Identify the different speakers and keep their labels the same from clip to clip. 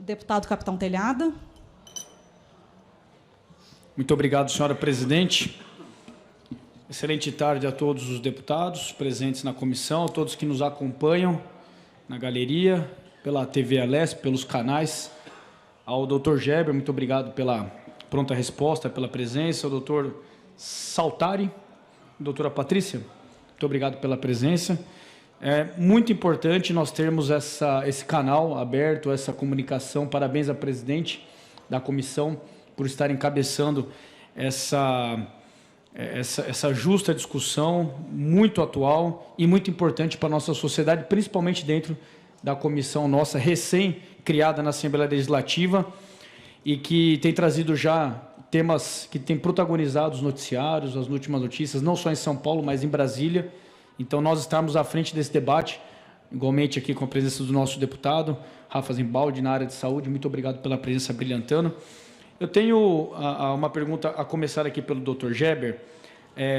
Speaker 1: Deputado Capitão Telhada.
Speaker 2: Muito obrigado, senhora presidente. Excelente tarde a todos os deputados presentes na comissão, a todos que nos acompanham na galeria, pela TV Alesp, pelos canais. Ao doutor Geber, muito obrigado pela pronta resposta, pela presença. Ao doutor Saltari, doutora Patrícia, muito obrigado pela presença. É muito importante nós termos esse canal aberto, essa comunicação. Parabéns à presidente da comissão por estar encabeçando essa justa discussão, muito atual e muito importante para a nossa sociedade, principalmente dentro da comissão nossa, recém-criada na Assembleia Legislativa, e que tem trazido já temas que têm protagonizado os noticiários, as últimas notícias, não só em São Paulo, mas em Brasília. Então, nós estamos à frente desse debate, igualmente aqui com a presença do nosso deputado, Rafa Zimbaldi, na área de saúde. Muito obrigado pela presença brilhantando. Eu tenho uma pergunta a começar aqui pelo doutor Geber.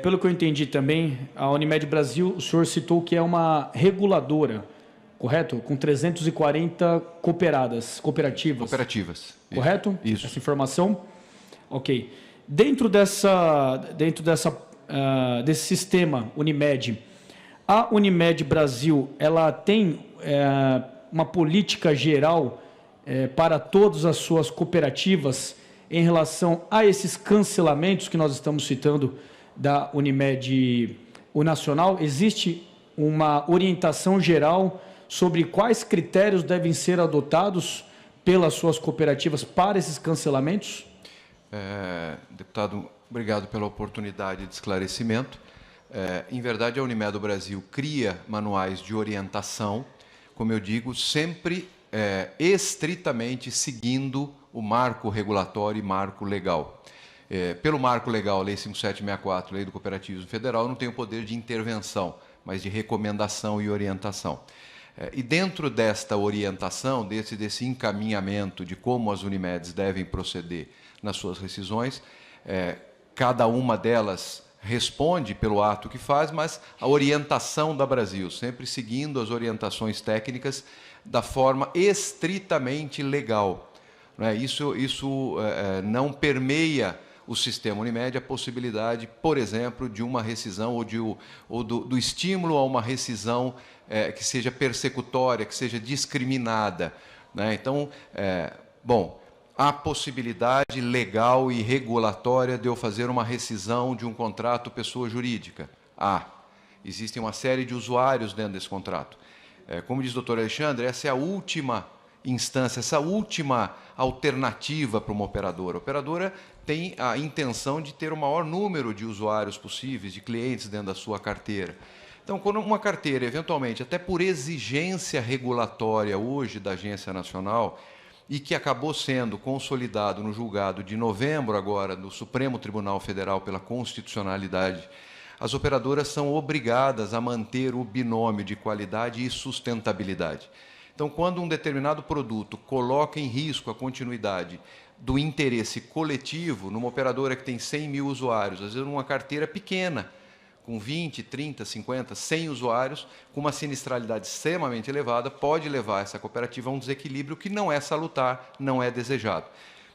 Speaker 2: Pelo que eu entendi também, a Unimed Brasil, o senhor citou que é uma reguladora, correto? Com 340 cooperativas.
Speaker 3: Cooperativas.
Speaker 2: Correto?
Speaker 3: Isso.
Speaker 2: Essa informação? Ok. Dentro desse sistema Unimed, a Unimed Brasil, ela tem uma política geral para todas as suas cooperativas em relação a esses cancelamentos que nós estamos citando da Unimed, o Nacional? Existe uma orientação geral sobre quais critérios devem ser adotados pelas suas cooperativas para esses cancelamentos?
Speaker 3: Deputado, obrigado pela oportunidade de esclarecimento. Em verdade, a Unimed do Brasil cria manuais de orientação, como eu digo, sempre estritamente seguindo o marco regulatório e marco legal. Pelo marco legal, Lei 5764, Lei do Cooperativismo Federal, não tem o poder de intervenção, mas de recomendação e orientação. E dentro desta orientação, desse encaminhamento de como as Unimedes devem proceder nas suas rescisões, cada uma delas responde pelo ato que faz, mas a orientação da Brasil, sempre seguindo as orientações técnicas da forma estritamente legal. Isso não permeia o sistema Unimed a possibilidade, por exemplo, de uma rescisão ou do estímulo a uma rescisão que seja persecutória, que seja discriminada. Então, há possibilidade legal e regulatória de eu fazer uma rescisão de um contrato pessoa jurídica? Existem uma série de usuários dentro desse contrato. Como diz o doutor Alexandre, essa é a última instância, essa última alternativa para uma operadora. A operadora tem a intenção de ter o maior número de usuários possíveis, de clientes dentro da sua carteira. Então, quando uma carteira, eventualmente, até por exigência regulatória hoje da Agência Nacional, e que acabou sendo consolidado no julgado de novembro agora do Supremo Tribunal Federal pela constitucionalidade, as operadoras são obrigadas a manter o binômio de qualidade e sustentabilidade. Então, quando um determinado produto coloca em risco a continuidade do interesse coletivo, numa operadora que tem 100 mil usuários, às vezes numa carteira pequena, com 20, 30, 50, 100 usuários, com uma sinistralidade extremamente elevada, pode levar essa cooperativa a um desequilíbrio que não é salutar, não é desejado.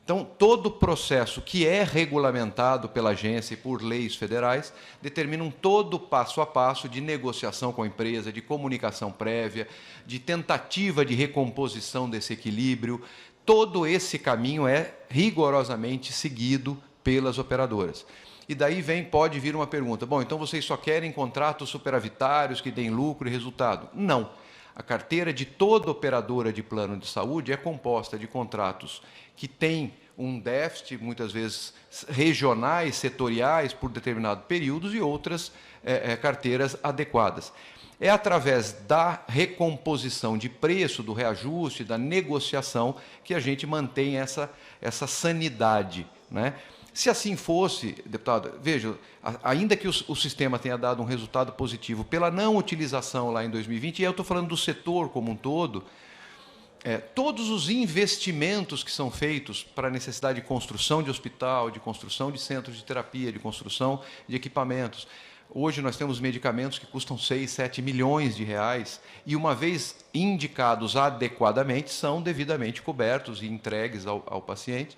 Speaker 3: Então, todo o processo que é regulamentado pela agência e por leis federais determinam todo o passo a passo de negociação com a empresa, de comunicação prévia, de tentativa de recomposição desse equilíbrio. Todo esse caminho é rigorosamente seguido pelas operadoras. E daí pode vir uma pergunta, então vocês só querem contratos superavitários que deem lucro e resultado? Não. A carteira de toda operadora de plano de saúde é composta de contratos que têm um déficit, muitas vezes regionais, setoriais, por determinados períodos, e outras carteiras adequadas. É através da recomposição de preço, do reajuste, da negociação, que a gente mantém essa sanidade, Se assim fosse, deputado, veja, ainda que o sistema tenha dado um resultado positivo pela não utilização lá em 2020, e eu estou falando do setor como um todo, todos os investimentos que são feitos para a necessidade de construção de hospital, de construção de centros de terapia, de construção de equipamentos, Hoje nós temos medicamentos que custam 6, 7 milhões de reais e, uma vez indicados adequadamente, são devidamente cobertos e entregues ao paciente.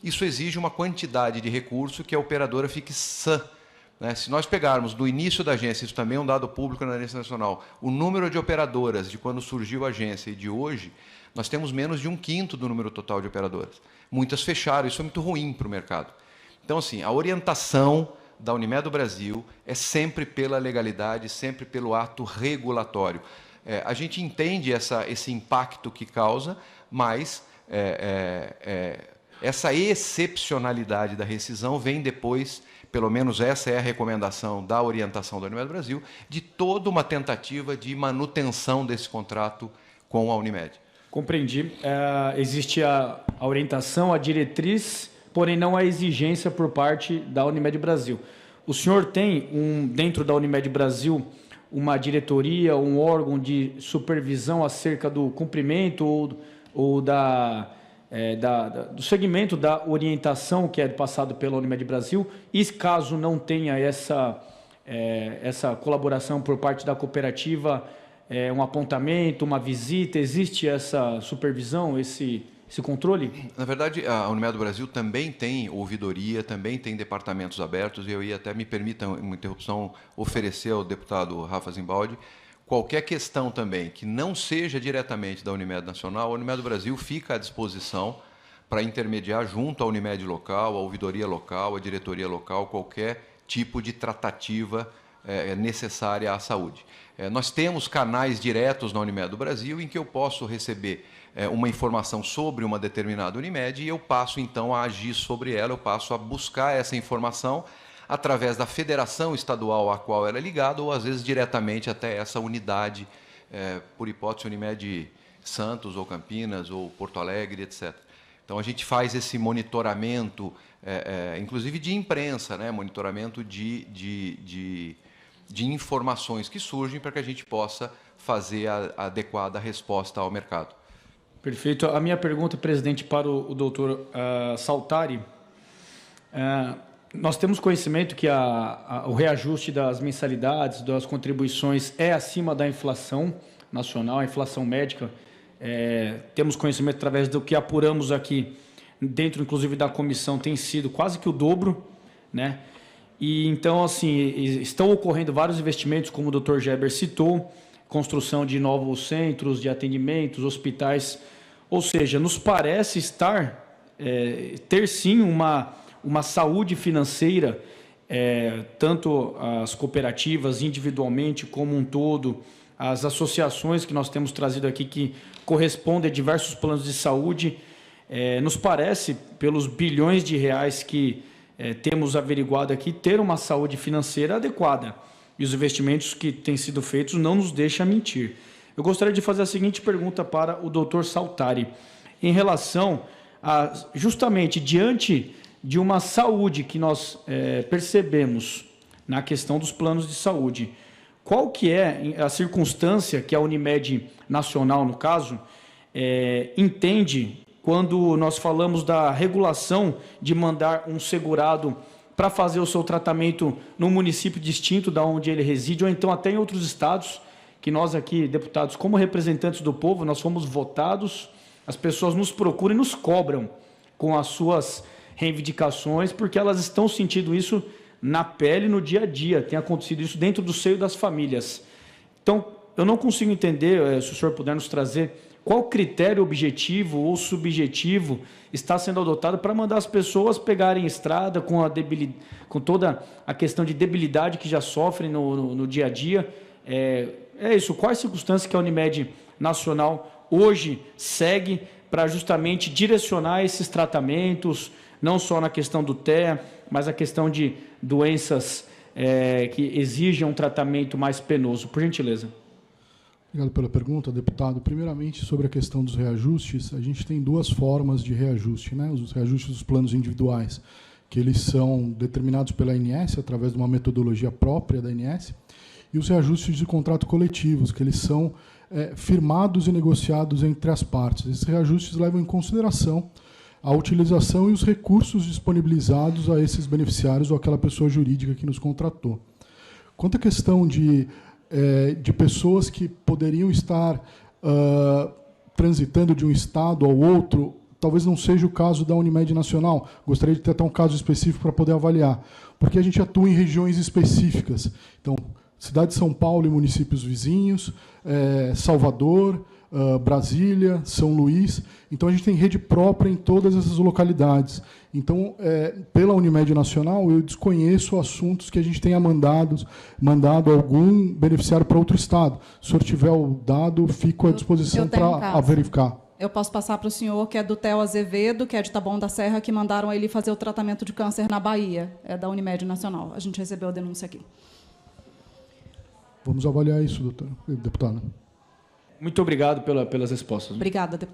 Speaker 3: Isso exige uma quantidade de recurso que a operadora fique sã. Se nós pegarmos do início da agência, isso também é um dado público na Agência Nacional, o número de operadoras de quando surgiu a agência e de hoje, nós temos menos de 1/5 do número total de operadoras. Muitas fecharam, isso é muito ruim para o mercado. Então, assim, a orientação da Unimed do Brasil é sempre pela legalidade, sempre pelo ato regulatório. A gente entende esse impacto que causa, mas essa excepcionalidade da rescisão vem depois, pelo menos essa é a recomendação da orientação da Unimed do Brasil, de toda uma tentativa de manutenção desse contrato com a Unimed.
Speaker 2: Compreendi. Existe a orientação, a diretriz, porém não a exigência por parte da Unimed Brasil. O senhor tem, dentro da Unimed Brasil, uma diretoria, um órgão de supervisão acerca do cumprimento ou do segmento da orientação que é passado pela Unimed Brasil? E caso não tenha essa colaboração por parte da cooperativa, um apontamento, uma visita, existe essa supervisão, esse controle?
Speaker 3: Na verdade, a Unimed do Brasil também tem ouvidoria, também tem departamentos abertos, e eu ia até, me permita uma interrupção, oferecer ao deputado Rafa Zimbaldi, qualquer questão também que não seja diretamente da Unimed Nacional, a Unimed do Brasil fica à disposição para intermediar junto à Unimed local, à ouvidoria local, à diretoria local, qualquer tipo de tratativa necessária à saúde. Nós temos canais diretos na Unimed do Brasil em que eu posso receber uma informação sobre uma determinada Unimed e eu passo, então, a agir sobre ela, eu passo a buscar essa informação através da federação estadual à qual ela é ligada ou, às vezes, diretamente até essa unidade, por hipótese, Unimed Santos ou Campinas ou Porto Alegre, etc. Então, a gente faz esse monitoramento, inclusive de imprensa, monitoramento de informações que surgem para que a gente possa fazer a adequada resposta ao mercado.
Speaker 2: Perfeito. A minha pergunta, presidente, para o doutor Saltari. Nós temos conhecimento que o reajuste das mensalidades, das contribuições, é acima da inflação nacional, a inflação médica. Temos conhecimento através do que apuramos aqui, dentro, inclusive, da comissão, tem sido quase que o dobro, né? E, então, assim, estão ocorrendo vários investimentos, como o doutor Geber citou, construção de novos centros de atendimentos, hospitais. Ou seja, nos parece ter sim uma saúde financeira, tanto as cooperativas individualmente como um todo, as associações que nós temos trazido aqui, que correspondem a diversos planos de saúde, nos parece, pelos bilhões de reais que temos averiguado aqui, ter uma saúde financeira adequada. E os investimentos que têm sido feitos não nos deixam mentir. Eu gostaria de fazer a seguinte pergunta para o doutor Saltari, em relação a, justamente, diante de uma saúde que nós percebemos na questão dos planos de saúde, qual que é a circunstância que a Unimed Nacional, no caso, entende quando nós falamos da regulação de mandar um segurado para fazer o seu tratamento num município distinto da onde ele reside, ou então até em outros estados, que nós aqui, deputados, como representantes do povo, nós fomos votados, as pessoas nos procuram e nos cobram com as suas reivindicações, porque elas estão sentindo isso na pele, no dia a dia, tem acontecido isso dentro do seio das famílias. Então, eu não consigo entender, se o senhor puder nos trazer, qual critério objetivo ou subjetivo está sendo adotado para mandar as pessoas pegarem estrada com toda a questão de debilidade que já sofrem no dia a dia. Isso, quais circunstâncias que a Unimed Nacional hoje segue para justamente direcionar esses tratamentos, não só na questão do TEA, mas a questão de doenças que exigem um tratamento mais penoso. Por gentileza.
Speaker 1: Obrigado pela pergunta, deputado. Primeiramente, sobre a questão dos reajustes, a gente tem duas formas de reajuste, né? Os reajustes dos planos individuais, que eles são determinados pela ANS, através de uma metodologia própria da ANS, e os reajustes de contrato coletivos, que eles são firmados e negociados entre as partes. Esses reajustes levam em consideração a utilização e os recursos disponibilizados a esses beneficiários ou aquela pessoa jurídica que nos contratou. Quanto à questão de pessoas que poderiam estar transitando de um estado ao outro, talvez não seja o caso da Unimed Nacional. Gostaria de ter até um caso específico para poder avaliar, porque a gente atua em regiões específicas. Então, cidade de São Paulo e municípios vizinhos, Salvador, Brasília, São Luís. Então, a gente tem rede própria em todas essas localidades. Então, pela Unimed Nacional, eu desconheço assuntos que a gente tenha mandado algum beneficiário para outro estado. Se o senhor tiver o dado, fico à disposição para verificar.
Speaker 4: Eu posso passar para o senhor, que é do Theo Azevedo, que é de Taboão da Serra, que mandaram ele fazer o tratamento de câncer na Bahia. É da Unimed Nacional. A gente recebeu a denúncia aqui.
Speaker 1: Vamos avaliar isso, deputado.
Speaker 2: Muito obrigado pelas respostas.
Speaker 4: Obrigada, deputado.